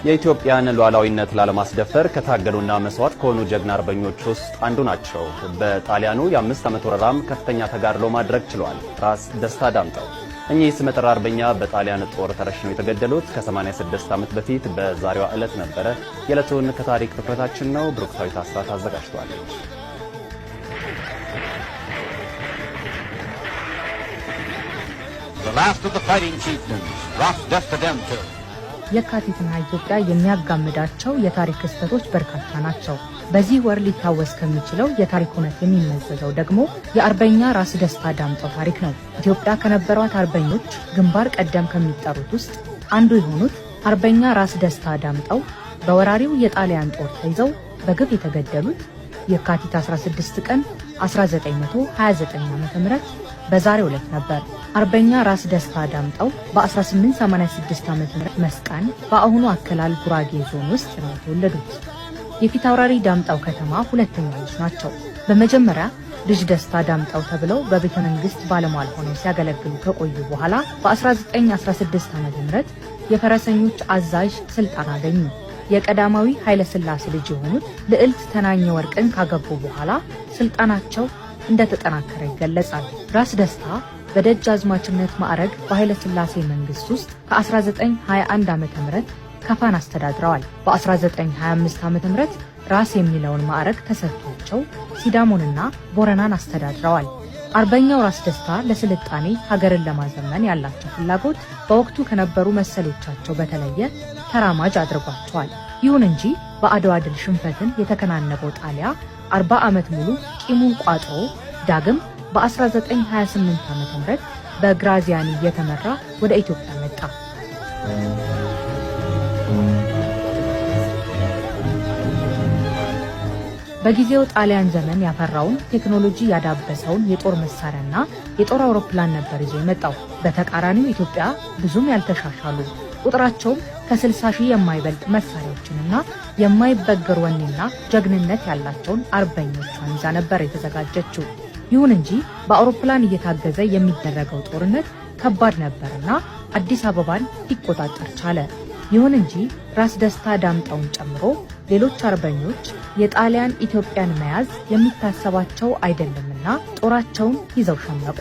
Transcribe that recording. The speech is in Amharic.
የኢትዮጵያን ሉዓላዊነት ላለማስደፈር ከታገሉና መስዋዕት ከሆኑ ጀግና አርበኞች ውስጥ አንዱ ናቸው። በጣሊያኑ የ5 ዓመት ወረራም ከፍተኛ ተጋድሎ ማድረግ ችሏል። ራስ ደስታ ዳምጠው እኚህ ስመጥር አርበኛ በጣሊያን ጦር ተረሽነው የተገደሉት ከ86 ዓመት በፊት በዛሬዋ ዕለት ነበረ። የዕለቱን ከታሪክ ትኩረታችን ነው። ብሩክታዊት አስራት አዘጋጅቷለች። The last of the fighting chieftains, Ras Desta Damto. የካቲትና ኢትዮጵያ የሚያጋምዳቸው የታሪክ ክስተቶች በርካታ ናቸው። በዚህ ወር ሊታወስ ከሚችለው የታሪክ እውነት የሚመዘዘው ደግሞ የአርበኛ ራስ ደስታ ዳምጠው ታሪክ ነው። ኢትዮጵያ ከነበሯት አርበኞች ግንባር ቀደም ከሚጠሩት ውስጥ አንዱ የሆኑት አርበኛ ራስ ደስታ ዳምጠው በወራሪው የጣሊያን ጦር ተይዘው በግፍ የተገደሉት የካቲት 16 ቀን 1929 ዓ.ም በዛሬው ዕለት ነበር። አርበኛ ራስ ደስታ ዳምጠው በ1886 ዓ.ም መስቃን በአሁኑ አከላል ጉራጌ ዞን ውስጥ ነው የተወለዱት። የፊት አውራሪ ዳምጠው ከተማ ሁለተኛ ልጅ ናቸው። በመጀመሪያ ልጅ ደስታ ዳምጠው ተብለው በቤተ መንግስት ባለሟል ሆነው ሲያገለግሉ ከቆዩ በኋላ በ1916 ዓ.ም የፈረሰኞች አዛዥ ስልጣን አገኙ። የቀዳማዊ ኃይለ ሥላሴ ልጅ የሆኑት ልዕልት ተናኘ ወርቅን ካገቡ በኋላ ስልጣናቸው እንደተጠናከረ ይገለጻል። ራስ ደስታ በደጃዝማችነት ማዕረግ በኃይለ ሥላሴ መንግስት ውስጥ ከ1921 ዓ.ም ከፋን አስተዳድረዋል። በ1925 ዓ.ም ራስ የሚለውን ማዕረግ ተሰጥቷቸው ሲዳሞንና ቦረናን አስተዳድረዋል። አርበኛው ራስ ደስታ ለስልጣኔ ሀገርን ለማዘመን ያላቸው ፍላጎት በወቅቱ ከነበሩ መሰሎቻቸው በተለየ ተራማጅ አድርጓቸዋል። ይሁን እንጂ በአድዋ ድል ሽንፈትን የተከናነበው ጣሊያ 40 ዓመት ሙሉ ቂሙን ቋጥሮ ዳግም በ1928 ዓ.ም በግራዚያኒ እየተመራ ወደ ኢትዮጵያ መጣ። በጊዜው ጣሊያን ዘመን ያፈራውን ቴክኖሎጂ ያዳበሰውን የጦር መሳሪያና የጦር አውሮፕላን ነበር ይዞ የመጣው። በተቃራኒው ኢትዮጵያ ብዙም ያልተሻሻሉ ቁጥራቸውም ከ60 ሺህ የማይበልጥ መሳሪያዎችንና የማይበገር ወኔና ጀግንነት ያላቸውን አርበኞቿን ይዛ ነበር የተዘጋጀችው። ይሁን እንጂ በአውሮፕላን እየታገዘ የሚደረገው ጦርነት ከባድ ነበርና አዲስ አበባን ሊቆጣጠር ቻለ። ይሁን እንጂ ራስ ደስታ ዳምጠውን ጨምሮ ሌሎች አርበኞች የጣሊያን ኢትዮጵያን መያዝ የሚታሰባቸው አይደለምና ጦራቸውን ይዘው ሸመቁ።